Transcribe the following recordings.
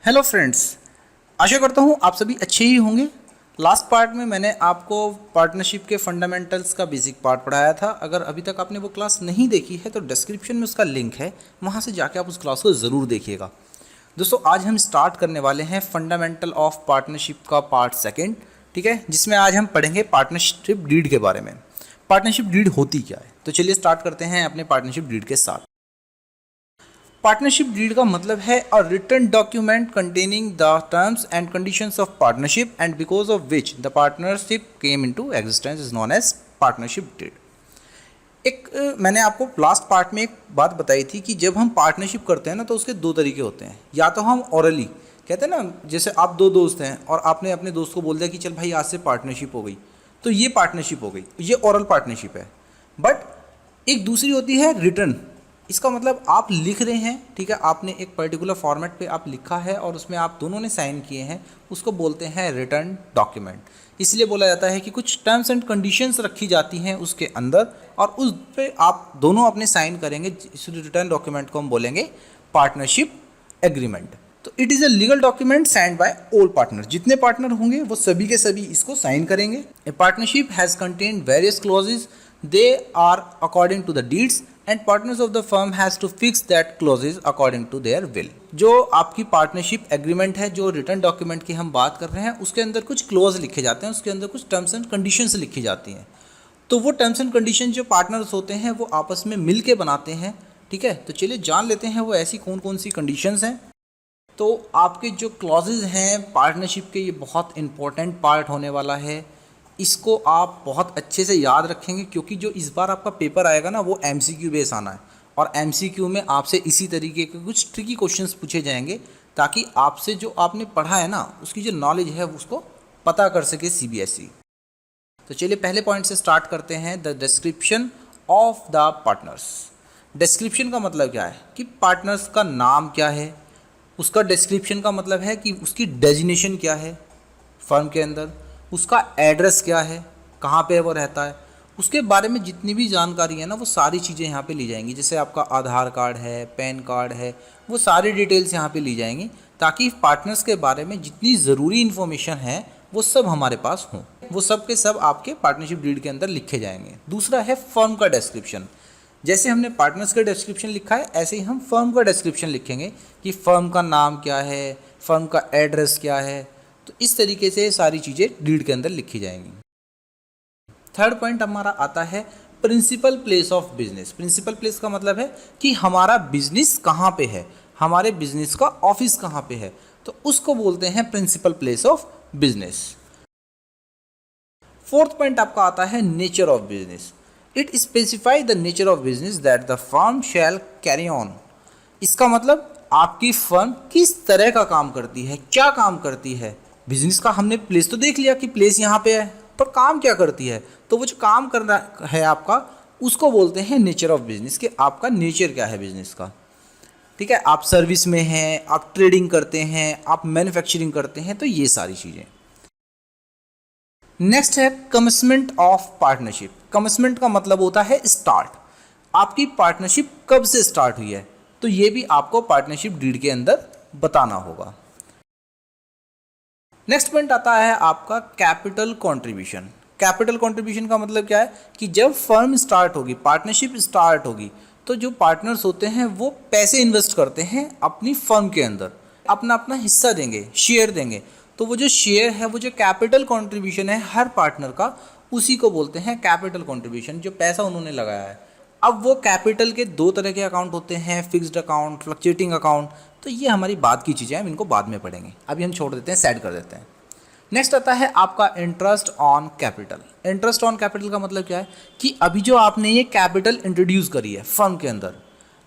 Hello friends, आशा करता हूँ आप सभी अच्छे ही होंगे। लास्ट पार्ट में मैंने आपको पार्टनरशिप के फंडामेंटल्स का बेसिक पार्ट पढ़ाया था। अगर अभी तक आपने वो क्लास नहीं देखी है तो डिस्क्रिप्शन में उसका लिंक है, वहाँ से जाके आप उस क्लास को ज़रूर देखिएगा। दोस्तों, आज हम स्टार्ट करने वाले हैं फंडामेंटल ऑफ पार्टनरशिप का पार्ट सेकेंड, ठीक है, जिसमें आज हम पढ़ेंगे पार्टनरशिप डीड के बारे में। पार्टनरशिप डीड होती क्या है, तो चलिए स्टार्ट करते हैं अपने पार्टनरशिप डीड के साथ। पार्टनरशिप डीड का मतलब है a written document containing the terms and conditions of partnership and because of which the partnership came into existence is known as partnership deed. मैंने आपको लास्ट पार्ट में एक बात बताई थी कि जब हम पार्टनरशिप करते हैं ना तो उसके दो तरीके होते हैं। या तो हम ओरली कहते हैं ना, जैसे आप दो दोस्त हैं और आपने अपने दोस्त को बोल दिया कि चल भाई आज से पार्टनरशिप हो गई, तो ये पार्टनरशिप हो गई, ये ओरल पार्टनरशिप है। बट एक दूसरी होती है रिटर्न। इसका मतलब आप लिख रहे हैं, ठीक है, आपने एक पर्टिकुलर फॉर्मेट पे आप लिखा है और उसमें आप दोनों ने साइन किए हैं, उसको बोलते हैं रिटर्न डॉक्यूमेंट। इसलिए बोला जाता है कि कुछ टर्म्स एंड कंडीशंस रखी जाती हैं उसके अंदर और उस पे आप दोनों अपने साइन करेंगे। इस रिटर्न डॉक्यूमेंट को हम बोलेंगे पार्टनरशिप एग्रीमेंट। तो it is a legal document signed by all partner. जितने पार्टनर होंगे वो सभी के सभी इसको साइन करेंगे। ए partnership has contained various clauses, they are according to the deeds and partners of the firm has to fix that clauses according to their will। जो आपकी पार्टनरशिप एग्रीमेंट है, जो रिटर्न डॉक्यूमेंट की हम बात कर रहे हैं, उसके अंदर कुछ क्लोज लिखे जाते हैं, उसके अंदर कुछ टर्म्स एंड कंडीशंस लिखी जाती हैं। तो वो टर्म्स एंड कंडीशन जो पार्टनर्स होते हैं वो आपस में मिल के बनाते हैं, ठीक है। तो चलिए जान लेते हैं वो ऐसी कौन कौन सी कंडीशंस हैं। तो आपके जो क्लॉजेज हैं पार्टनरशिप के, ये बहुत इंपॉर्टेंट पार्ट होने वाला है। इसको आप बहुत अच्छे से याद रखेंगे क्योंकि जो इस बार आपका पेपर आएगा ना वो एमसीक्यू बेस आना है और एमसीक्यू में आपसे इसी तरीके के कुछ ट्रिकी क्वेश्चंस पूछे जाएंगे ताकि आपसे जो आपने पढ़ा है ना उसकी जो नॉलेज है उसको पता कर सके सीबीएसई। तो चलिए पहले पॉइंट से स्टार्ट करते हैं, the description of the partners. Description का मतलब क्या है कि पार्टनर्स का नाम क्या है। उसका डिस्क्रिप्शन का मतलब है कि उसकी डेजिग्नेशन क्या है फर्म के अंदर, उसका एड्रेस क्या है, कहाँ पे वो रहता है, उसके बारे में जितनी भी जानकारी है ना वो सारी चीज़ें यहाँ पे ली जाएंगी। जैसे आपका आधार कार्ड है, पैन कार्ड है, वो सारी डिटेल्स यहाँ पे ली जाएंगी ताकि पार्टनर्स के बारे में जितनी ज़रूरी इन्फॉर्मेशन है वो सब हमारे पास हों। वो सब के सब आपके पार्टनरशिप डीड के अंदर लिखे जाएंगे। दूसरा है फर्म का डिस्क्रिप्शन। जैसे हमने पार्टनर्स का डिस्क्रिप्शन लिखा है ऐसे ही हम फर्म का डिस्क्रिप्शन लिखेंगे कि फर्म का नाम क्या है, फर्म का एड्रेस क्या है। तो इस तरीके से सारी चीज़ें डीड के अंदर लिखी जाएंगी। थर्ड पॉइंट हमारा आता है principal place of business. Principal place का मतलब है कि हमारा बिजनेस कहाँ पे है, हमारे बिजनेस का ऑफिस कहाँ पे है, तो उसको बोलते हैं principal place of business. Fourth point आपका आता है nature of business. It specify the nature of business that the firm shall carry on. इसका मतलब आपकी फर्म किस तरह का काम करती है, क्या काम करती है। बिजनेस का हमने प्लेस तो देख लिया कि प्लेस यहाँ पे है, पर काम क्या करती है, तो वो जो काम करना है आपका उसको बोलते हैं नेचर ऑफ बिजनेस, कि आपका नेचर क्या है बिजनेस का, ठीक है। आप सर्विस में हैं, आप ट्रेडिंग करते हैं, आप मैन्युफैक्चरिंग करते हैं, तो ये सारी चीज़ें। नेक्स्ट है कमिटमेंट ऑफ पार्टनरशिप। कमिटमेंट का मतलब होता है स्टार्ट। आपकी पार्टनरशिप कब से स्टार्ट हुई है, तो ये भी आपको पार्टनरशिप डीड के अंदर बताना होगा। नेक्स्ट पॉइंट आता है आपका कैपिटल कंट्रीब्यूशन। कैपिटल कंट्रीब्यूशन का मतलब क्या है कि जब फर्म स्टार्ट होगी, पार्टनरशिप स्टार्ट होगी, तो जो पार्टनर्स होते हैं वो पैसे इन्वेस्ट करते हैं अपनी फर्म के अंदर, अपना अपना हिस्सा देंगे, शेयर देंगे। तो वो जो शेयर है, वो जो कैपिटल कंट्रीब्यूशन है हर पार्टनर का, उसी को बोलते हैं कैपिटल कंट्रीब्यूशन, जो पैसा उन्होंने लगाया है। अब वो कैपिटल के दो तरह के अकाउंट होते हैं, फिक्स्ड अकाउंट, फ्लक्चुएटिंग अकाउंट। तो ये हमारी बात की चीज़ें हैं, हम इनको बाद में पढ़ेंगे, अभी हम छोड़ देते हैं, साइड कर देते हैं। नेक्स्ट आता है आपका interest on capital. Interest on capital का मतलब क्या है कि अभी जो आपने ये कैपिटल इंट्रोड्यूस करी है फर्म के अंदर,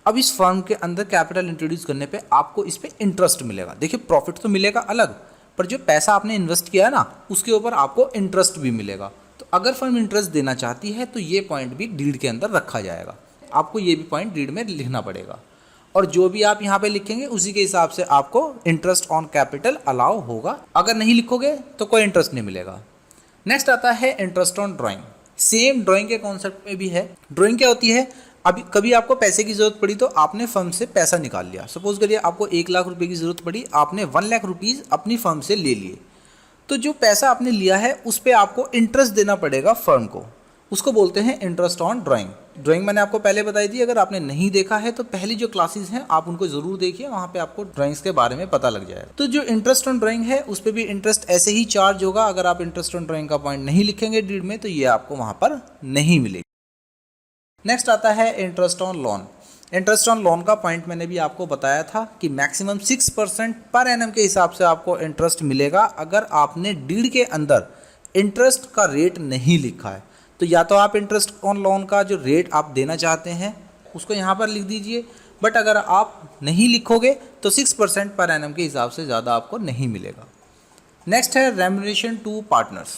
अब इस फर्म के अंदर कैपिटल इंट्रोड्यूस करने पे आपको इस पर इंटरेस्ट मिलेगा। देखिए प्रॉफिट तो मिलेगा अलग, पर जो पैसा आपने इन्वेस्ट किया है ना उसके ऊपर आपको इंटरेस्ट भी मिलेगा। तो अगर फर्म इंटरेस्ट देना चाहती है तो ये पॉइंट भी डीड के अंदर रखा जाएगा। आपको ये भी पॉइंट डीड में लिखना पड़ेगा और जो भी आप यहाँ पे लिखेंगे उसी के हिसाब से आपको इंटरेस्ट ऑन कैपिटल अलाउ होगा। अगर नहीं लिखोगे तो कोई इंटरेस्ट नहीं मिलेगा। नेक्स्ट आता है interest on drawing. Same drawing के कॉन्सेप्ट में भी है। ड्राइंग क्या होती है, अभी कभी आपको पैसे की ज़रूरत पड़ी तो आपने फर्म से पैसा निकाल लिया, सपोज करिए आपको 1 लाख रुपए की ज़रूरत पड़ी, आपने 1 लाख रुपीज़ अपनी फर्म से ले लिए, तो जो पैसा आपने लिया है उस पर आपको इंटरेस्ट देना पड़ेगा फर्म को, उसको बोलते हैं इंटरेस्ट ऑन ड्राइंग। ड्राइंग मैंने आपको पहले बताई थी, अगर आपने नहीं देखा है तो पहली जो क्लासेस हैं आप उनको ज़रूर देखिए, वहाँ पे आपको ड्राइंग्स के बारे में पता लग जाएगा। तो जो इंटरेस्ट ऑन ड्राइंग है उस पर भी इंटरेस्ट ऐसे ही चार्ज होगा, अगर आप इंटरेस्ट ऑन ड्राइंग का पॉइंट नहीं लिखेंगे डीड में तो ये आपको वहाँ पर नहीं मिलेगा। नेक्स्ट आता है interest on loan. Interest on loan का पॉइंट मैंने भी आपको बताया था कि मैक्सिमम 6% पर एनम के हिसाब से आपको इंटरेस्ट मिलेगा अगर आपने डीड के अंदर इंटरेस्ट का रेट नहीं लिखा है। तो या तो आप इंटरेस्ट ऑन लोन का जो रेट आप देना चाहते हैं उसको यहाँ पर लिख दीजिए, बट अगर आप नहीं लिखोगे तो 6% पर एनम के हिसाब से ज़्यादा आपको नहीं मिलेगा। नेक्स्ट है रेम्यूनरेशन टू पार्टनर्स।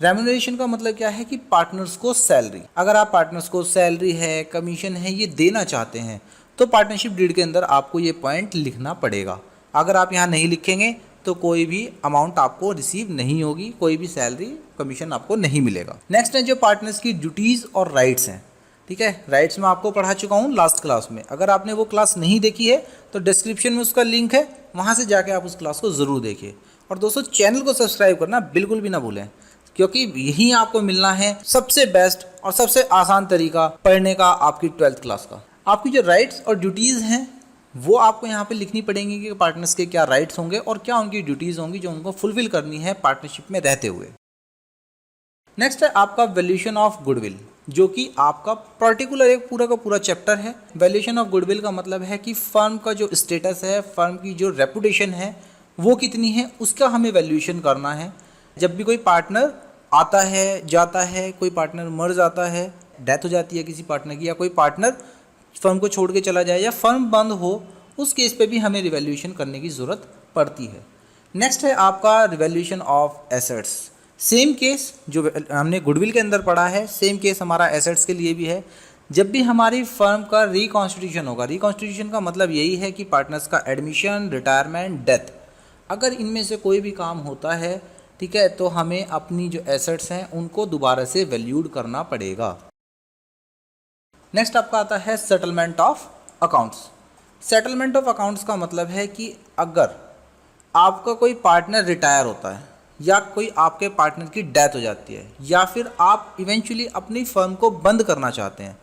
रेम्यूनरेशन का मतलब क्या है कि पार्टनर्स को सैलरी, अगर आप पार्टनर्स को सैलरी है, कमीशन है, ये देना चाहते हैं तो पार्टनरशिप डीड के अंदर आपको ये पॉइंट लिखना पड़ेगा। अगर आप यहाँ नहीं लिखेंगे तो कोई भी अमाउंट आपको रिसीव नहीं होगी, कोई भी सैलरी कमीशन आपको नहीं मिलेगा। नेक्स्ट है जो पार्टनर्स की ड्यूटीज़ और राइट्स हैं, ठीक है। राइट्स मैं आपको पढ़ा चुका हूँ लास्ट क्लास में, अगर आपने वो क्लास नहीं देखी है तो डिस्क्रिप्शन में उसका लिंक है, वहाँ से जाके आप उस क्लास को ज़रूर देखिए। और दोस्तों चैनल को सब्सक्राइब करना बिल्कुल भी ना भूलें, क्योंकि यही आपको मिलना है सबसे बेस्ट और सबसे आसान तरीका पढ़ने का आपकी 12th क्लास का। आपकी जो राइट्स और ड्यूटीज़ हैं वो आपको यहाँ पे लिखनी पड़ेंगी कि पार्टनर्स के क्या राइट्स होंगे और क्या उनकी ड्यूटीज़ होंगी जो उनको फुलफिल करनी है पार्टनरशिप में रहते हुए। नेक्स्ट है आपका वैल्यूएशन ऑफ गुडविल, जो कि आपका पर्टिकुलर एक पूरा का पूरा चैप्टर है। वैल्यूएशन ऑफ गुडविल का मतलब है कि फर्म का जो स्टेटस है, फर्म की जो रेपुटेशन है वो कितनी है, उसका हमें वैल्यूएशन करना है। जब भी कोई पार्टनर आता है जाता है, कोई पार्टनर मर जाता है, डेथ हो जाती है किसी पार्टनर की, या कोई पार्टनर फर्म को छोड़ के चला जाए या फर्म बंद हो, उस केस पे भी हमें रिवैल्यूएशन करने की ज़रूरत पड़ती है। नेक्स्ट है आपका revaluation of assets. Same case जो हमने गुडविल के अंदर पढ़ा है, सेम केस हमारा एसेट्स के लिए भी है। जब भी हमारी फर्म का रिकॉन्स्टिट्यूशन होगा, रिकॉन्स्टिट्यूशन का मतलब यही है कि पार्टनर्स का एडमिशन, रिटायरमेंट, डेथ, अगर इनमें से कोई भी काम होता है, ठीक है, तो हमें अपनी जो एसेट्स हैं उनको दोबारा से वैल्यूड करना पड़ेगा। नेक्स्ट आपका आता है settlement of accounts. Settlement of accounts का मतलब है कि अगर आपका कोई पार्टनर रिटायर होता है या कोई आपके पार्टनर की डेथ हो जाती है या फिर आप इवेंचुअली अपनी फर्म को बंद करना चाहते हैं,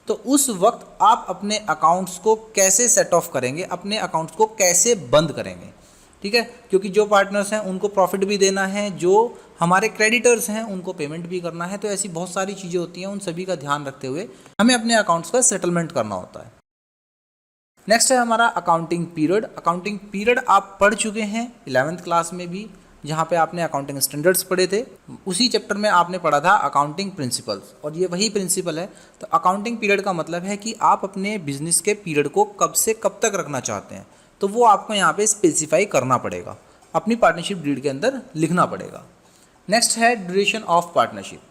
तो उस वक्त आप अपने अकाउंट्स को कैसे सेट ऑफ करेंगे, अपने अकाउंट्स को कैसे बंद करेंगे, ठीक है। क्योंकि जो पार्टनर्स हैं उनको प्रॉफिट भी देना है, जो हमारे क्रेडिटर्स हैं उनको पेमेंट भी करना है, तो ऐसी बहुत सारी चीज़ें होती हैं, उन सभी का ध्यान रखते हुए हमें अपने अकाउंट्स का सेटलमेंट करना होता है। नेक्स्ट है हमारा अकाउंटिंग पीरियड। अकाउंटिंग पीरियड आप पढ़ चुके हैं 11th क्लास में भी, जहाँ पे आपने अकाउंटिंग स्टैंडर्ड्स पढ़े थे। उसी चैप्टर में आपने पढ़ा था अकाउंटिंग प्रिंसिपल्स, और ये वही प्रिंसिपल है। तो अकाउंटिंग पीरियड का मतलब है कि आप अपने बिजनेस के पीरियड को कब से कब तक रखना चाहते हैं, तो वो आपको यहाँ पे स्पेसिफाई करना पड़ेगा, अपनी पार्टनरशिप डीड के अंदर लिखना पड़ेगा। नेक्स्ट है ड्यूरेशन ऑफ पार्टनरशिप।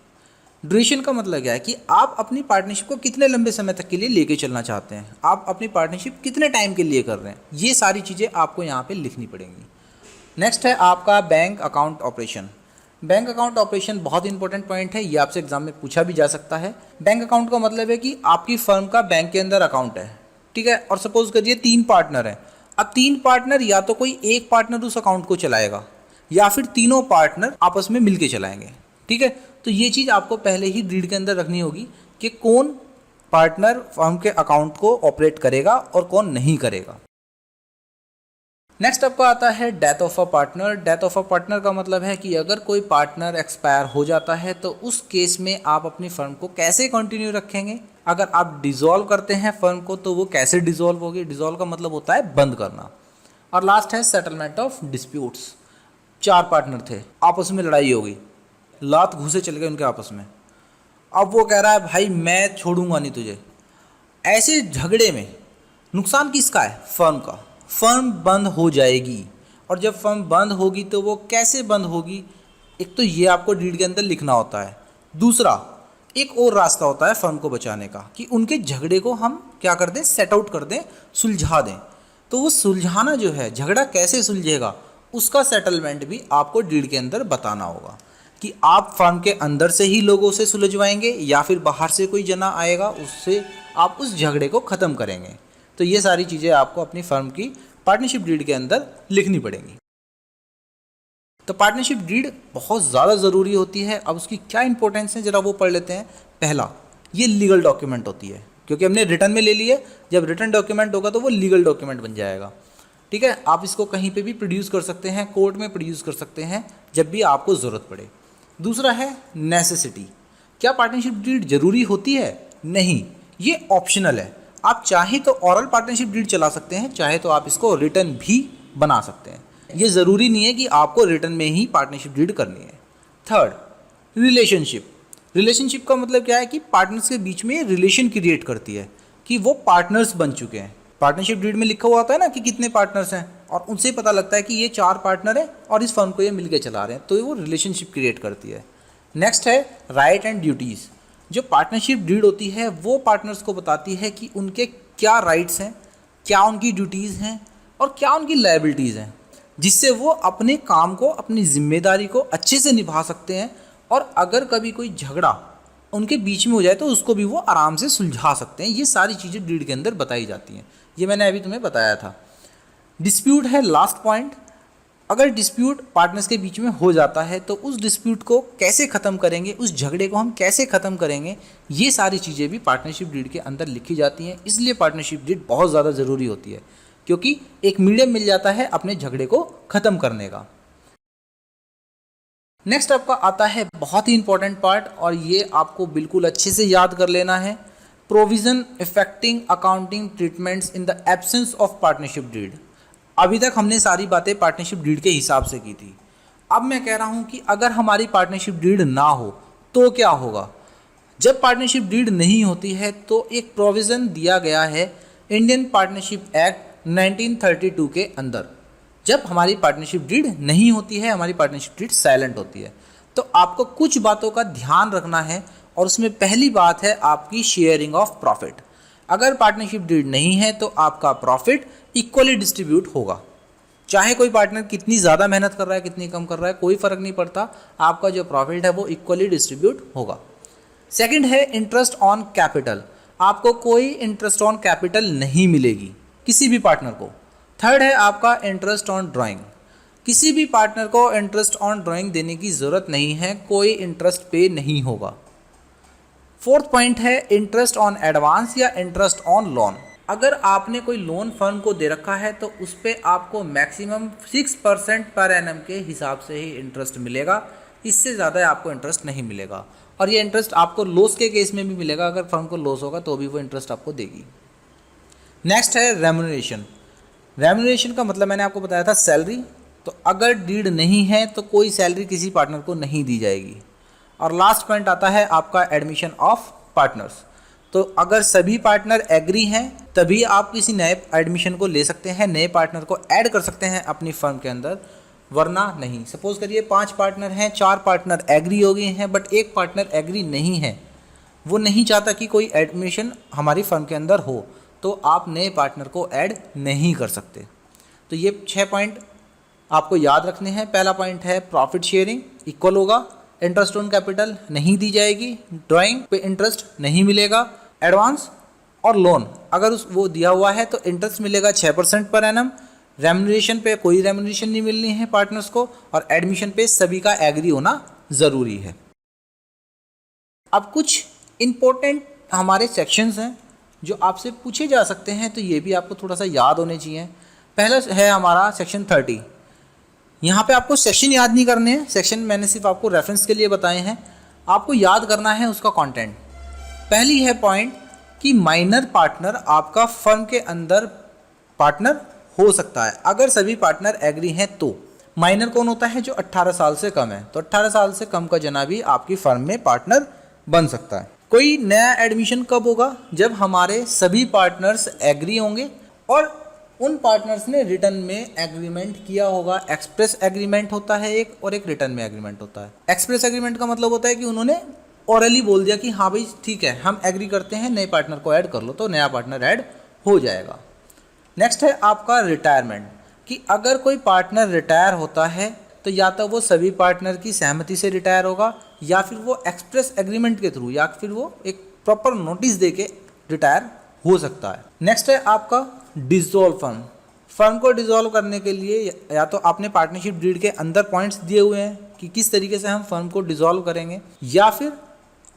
ड्यूरेशन का मतलब क्या है कि आप अपनी पार्टनरशिप को कितने लंबे समय तक के लिए लेके चलना चाहते हैं, आप अपनी पार्टनरशिप कितने टाइम के लिए कर रहे हैं, ये सारी चीज़ें आपको यहाँ पे लिखनी पड़ेंगी। नेक्स्ट है आपका bank account operation. Bank account operation बहुत इंपॉर्टेंट पॉइंट है, ये आपसे एग्जाम में पूछा भी जा सकता है। बैंक अकाउंट का मतलब है कि आपकी फर्म का बैंक के अंदर अकाउंट है, ठीक है, और सपोज करिए 3 पार्टनर हैं। अब 3 पार्टनर, या तो कोई एक पार्टनर उस अकाउंट को चलाएगा या फिर तीनों पार्टनर आपस में मिलके चलाएंगे, ठीक है। तो ये चीज़ आपको पहले ही डीड के अंदर रखनी होगी कि कौन पार्टनर फर्म के अकाउंट को ऑपरेट करेगा और कौन नहीं करेगा। नेक्स्ट आपका आता है death of a partner. Death of a partner का मतलब है कि अगर कोई पार्टनर एक्सपायर हो जाता है तो उस केस में आप अपनी फर्म को कैसे कंटिन्यू रखेंगे। अगर आप डिसॉल्व करते हैं फर्म को तो वो कैसे डिसॉल्व होगी, डिसॉल्व का मतलब होता है बंद करना। और लास्ट है सेटलमेंट ऑफ डिस्प्यूट्स। 4 पार्टनर थे, आपस में लड़ाई हो गई, लात घुसे चल गए उनके आपस में, अब वो कह रहा है भाई मैं छोड़ूंगा नहीं तुझे। ऐसे झगड़े में नुकसान किसका है, फर्म का। फर्म बंद हो जाएगी, और जब फर्म बंद होगी तो वो कैसे बंद होगी, एक तो ये आपको डीड के अंदर लिखना होता है। दूसरा एक और रास्ता होता है फर्म को बचाने का कि उनके झगड़े को हम क्या कर दें, सेट आउट कर दें, सुलझा दें। तो वो सुलझाना जो है, झगड़ा कैसे सुलझेगा, उसका सेटलमेंट भी आपको डीड के अंदर बताना होगा कि आप फर्म के अंदर से ही लोगों से सुलझवाएंगे या फिर बाहर से कोई जना आएगा उससे आप उस झगड़े को ख़त्म करेंगे। तो ये सारी चीज़ें आपको अपनी फर्म की पार्टनरशिप डीड के अंदर लिखनी पड़ेंगी। तो पार्टनरशिप डीड बहुत ज़्यादा ज़रूरी होती है। अब उसकी क्या इंपॉर्टेंस है ज़रा वो पढ़ लेते हैं। पहला, ये लीगल डॉक्यूमेंट होती है, क्योंकि हमने रिटर्न में ले ली है। जब रिटर्न डॉक्यूमेंट होगा तो वो लीगल डॉक्यूमेंट बन जाएगा। ठीक है, आप इसको कहीं पे भी प्रोड्यूस कर सकते हैं, कोर्ट में प्रोड्यूस कर सकते हैं जब भी आपको ज़रूरत पड़े। दूसरा है नेसेसिटी। क्या पार्टनरशिप डीड ज़रूरी होती है? नहीं, ये ऑप्शनल है। आप चाहे तो ऑरल पार्टनरशिप डीड चला सकते हैं, चाहे तो आप इसको रिटर्न भी बना सकते हैं। ये ज़रूरी नहीं है कि आपको रिटर्न में ही पार्टनरशिप डीड करनी है। Third, relationship. रिलेशनशिप का मतलब क्या है कि पार्टनर्स के बीच में रिलेशन क्रिएट करती है कि वो पार्टनर्स बन चुके हैं। पार्टनरशिप डीड में लिखा हुआ होता है ना कि कितने पार्टनर्स हैं, और उनसे पता लगता है कि ये 4 पार्टनर हैं और इस फर्म को ये मिलके चला रहे हैं, तो वो रिलेशनशिप क्रिएट करती है। नेक्स्ट है राइट एंड ड्यूटीज़। जो पार्टनरशिप डीड होती है वो पार्टनर्स को बताती है कि उनके क्या राइट्स हैं, क्या उनकी ड्यूटीज़ हैं और क्या उनकी लायबिलिटीज़ हैं, जिससे वो अपने काम को, अपनी जिम्मेदारी को अच्छे से निभा सकते हैं। और अगर कभी कोई झगड़ा उनके बीच में हो जाए तो उसको भी वो आराम से सुलझा सकते हैं। ये सारी चीज़ें डीड के अंदर बताई जाती हैं। ये मैंने अभी तुम्हें बताया था। डिस्प्यूट है लास्ट पॉइंट। अगर डिस्प्यूट पार्टनर्स के बीच में हो जाता है तो उस डिस्प्यूट को कैसे ख़त्म करेंगे, उस झगड़े को हम कैसे ख़त्म करेंगे, ये सारी चीज़ें भी पार्टनरशिप डीड के अंदर लिखी जाती हैं। इसलिए पार्टनरशिप डीड बहुत ज़्यादा ज़रूरी होती है, क्योंकि एक मीडियम मिल जाता है अपने झगड़े को ख़त्म करने का। नेक्स्ट आपका आता है बहुत ही इंपॉर्टेंट पार्ट, और ये आपको बिल्कुल अच्छे से याद कर लेना है। Provision affecting accounting treatments in the absence of partnership deed. अभी तक हमने सारी बातें पार्टनरशिप डीड के हिसाब से की थी। अब मैं कह रहा हूँ कि अगर हमारी पार्टनरशिप डीड ना हो तो क्या होगा। जब पार्टनरशिप डीड नहीं होती है तो एक प्रोविज़न दिया गया है इंडियन पार्टनरशिप एक्ट 1932 के अंदर। जब हमारी पार्टनरशिप डीड नहीं होती है, हमारी पार्टनरशिप डीड साइलेंट होती है, तो आपको कुछ बातों का ध्यान रखना है। और उसमें पहली बात है आपकी शेयरिंग ऑफ प्रॉफिट। अगर पार्टनरशिप डीड नहीं है तो आपका प्रॉफिट इक्वली डिस्ट्रीब्यूट होगा। चाहे कोई पार्टनर कितनी ज़्यादा मेहनत कर रहा है, कितनी कम कर रहा है, कोई फ़र्क नहीं पड़ता, आपका जो प्रॉफिट है वो इक्वली डिस्ट्रीब्यूट होगा। सेकंड है इंटरेस्ट ऑन कैपिटल। आपको कोई इंटरेस्ट ऑन कैपिटल नहीं मिलेगी किसी भी पार्टनर को। थर्ड है आपका इंटरेस्ट ऑन ड्राइंग। किसी भी पार्टनर को इंटरेस्ट ऑन ड्राइंग देने की ज़रूरत नहीं है, कोई इंटरेस्ट पे नहीं होगा। फोर्थ पॉइंट है इंटरेस्ट ऑन एडवांस या इंटरेस्ट ऑन लोन। अगर आपने कोई लोन फर्म को दे रखा है तो उस पर आपको मैक्सिमम 6% पर एनम के हिसाब से ही इंटरेस्ट मिलेगा, इससे ज़्यादा आपको इंटरेस्ट नहीं मिलेगा। और ये इंटरेस्ट आपको लॉस के केस में भी मिलेगा, अगर फर्म को लॉस होगा तो भी वो इंटरेस्ट आपको देगी। नेक्स्ट है रेम्यूनरेशन। रेम्यूनरेशन का मतलब मैंने आपको बताया था सैलरी। तो अगर डीड नहीं है तो कोई सैलरी किसी पार्टनर को नहीं दी जाएगी। और लास्ट पॉइंट आता है आपका एडमिशन ऑफ पार्टनर्स। तो अगर सभी पार्टनर एग्री हैं तभी आप किसी नए एडमिशन को ले सकते हैं, नए पार्टनर को ऐड कर सकते हैं अपनी फर्म के अंदर, वरना नहीं। सपोज करिए 5 पार्टनर हैं, 4 पार्टनर एग्री हो गए हैं बट एक पार्टनर एग्री नहीं है, वो नहीं चाहता कि कोई एडमिशन हमारी फर्म के अंदर हो, तो आप नए पार्टनर को ऐड नहीं कर सकते। तो ये 6 पॉइंट आपको याद रखने हैं। पहला पॉइंट है प्रॉफिट शेयरिंग इक्वल होगा, इंटरेस्ट ऑन कैपिटल नहीं दी जाएगी, ड्राइंग पे इंटरेस्ट नहीं मिलेगा, एडवांस और लोन अगर वो दिया हुआ है तो इंटरेस्ट मिलेगा 6% पर एनम, रेम्यूनरेशन पे कोई रेम्यूनरेशन नहीं मिलनी है पार्टनर्स को, और एडमिशन पे सभी का एग्री होना ज़रूरी है। अब कुछ इम्पोर्टेंट हमारे सेक्शंस हैं जो आपसे पूछे जा सकते हैं, तो ये भी आपको थोड़ा सा याद होने चाहिए। पहला है हमारा सेक्शन 30। यहाँ पे आपको सेक्शन याद नहीं करने हैं, सेक्शन मैंने सिर्फ आपको रेफरेंस के लिए बताए हैं, आपको याद करना है उसका कंटेंट। पहली है पॉइंट कि माइनर पार्टनर आपका फर्म के अंदर पार्टनर हो सकता है अगर सभी पार्टनर एग्री हैं तो। माइनर कौन होता है? जो 18 साल से कम है। तो 18 साल से कम का जना भी आपकी फर्म में पार्टनर बन सकता है। कोई नया एडमिशन कब होगा? जब हमारे सभी पार्टनर्स एग्री होंगे और उन पार्टनर्स ने रिटर्न में एग्रीमेंट किया होगा। एक्सप्रेस एग्रीमेंट होता है एक, और एक रिटर्न में एग्रीमेंट होता है। एक्सप्रेस एग्रीमेंट का मतलब होता है कि उन्होंने ऑरली बोल दिया कि हाँ भाई ठीक है हम एग्री करते हैं, नए पार्टनर को ऐड कर लो, तो नया पार्टनर ऐड हो जाएगा। नेक्स्ट है आपका रिटायरमेंट, कि अगर कोई पार्टनर रिटायर होता है तो या तो वो सभी पार्टनर की सहमति से रिटायर होगा, या फिर वो एक्सप्रेस एग्रीमेंट के थ्रू, या फिर वो एक प्रॉपर नोटिस दे के रिटायर हो सकता है। नेक्स्ट है आपका डिसॉल्व फर्म। फर्म को डिसॉल्व करने के लिए या तो आपने पार्टनरशिप डीड के अंदर पॉइंट्स दिए हुए हैं कि किस तरीके से हम फर्म को डिसॉल्व करेंगे, या फिर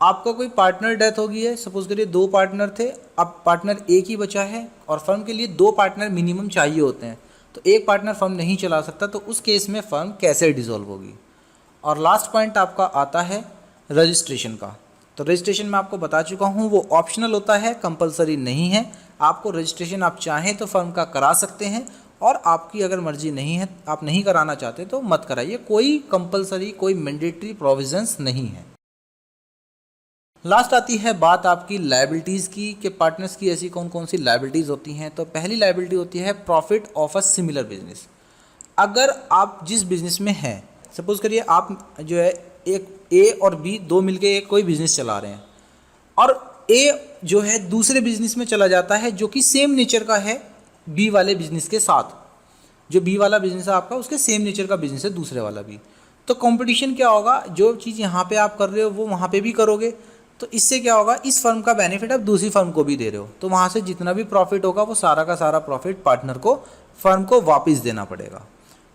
आपका कोई पार्टनर डेथ हो गई है, सपोज करिए 2 पार्टनर थे, अब पार्टनर एक ही बचा है और फर्म के लिए 2 पार्टनर मिनिमम चाहिए होते हैं, तो एक पार्टनर फर्म नहीं चला सकता, तो उस केस में फर्म कैसे डिसॉल्व होगी। और लास्ट पॉइंट आपका आता है रजिस्ट्रेशन का। तो रजिस्ट्रेशन मैं आपको बता चुका हूँ, वो ऑप्शनल होता है, कंपलसरी नहीं है। आपको रजिस्ट्रेशन आप चाहें तो फर्म का करा सकते हैं, और आपकी अगर मर्जी नहीं है, आप नहीं कराना चाहते तो मत कराइए। कोई कंपलसरी, कोई मैंडेटरी प्रोविजंस नहीं है। लास्ट आती है बात आपकी लायबिलिटीज़ की, कि पार्टनर्स की ऐसी कौन कौन सी लायबिलिटीज़ होती हैं। तो पहली लायबिलिटी होती है profit of a similar business. अगर आप जिस बिज़नेस में हैं, सपोज करिए आप जो है एक ए और बी 2 मिलके एक कोई बिज़नेस चला रहे हैं, और ए जो है दूसरे बिज़नेस में चला जाता है जो कि सेम नेचर का है बी वाले बिज़नेस के साथ। जो बी वाला बिज़नेस है आपका, उसके सेम नेचर का बिज़नेस है दूसरे वाला भी। तो कंपटीशन क्या होगा, जो चीज़ यहाँ पे आप कर रहे हो वो वहाँ पे भी करोगे, तो इससे क्या होगा, इस फर्म का बेनिफिट आप दूसरी फर्म को भी दे रहे हो, तो वहाँ से जितना भी प्रॉफिट होगा वो सारा का सारा प्रॉफिट पार्टनर को, फर्म को वापस देना पड़ेगा।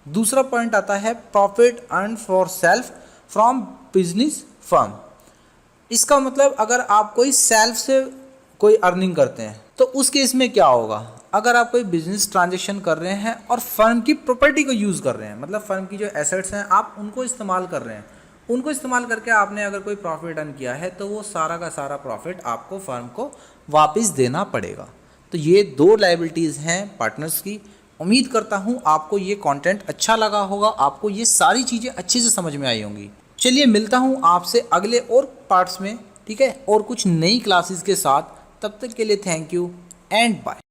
दूसरा पॉइंट आता है profit earn for self from business firm. इसका मतलब अगर आप कोई सेल्फ से कोई अर्निंग करते हैं तो उस केस में क्या होगा, अगर आप कोई बिजनेस ट्रांजेक्शन कर रहे हैं और फर्म की प्रॉपर्टी को यूज़ कर रहे हैं, मतलब फर्म की जो एसेट्स हैं आप उनको इस्तेमाल कर रहे हैं, उनको इस्तेमाल करके आपने अगर कोई प्रॉफिट अर्न किया है, तो वो सारा का सारा प्रॉफिट आपको फर्म को वापस देना पड़ेगा। तो ये 2 लायबिलिटीज़ हैं पार्टनर्स की। उम्मीद करता हूँ आपको ये कंटेंट अच्छा लगा होगा, आपको ये सारी चीज़ें अच्छे से समझ में आई होंगी। चलिए मिलता हूँ आपसे अगले और पार्ट्स में, ठीक है, और कुछ नई क्लासेस के साथ। तब तक के लिए थैंक यू एंड बाय।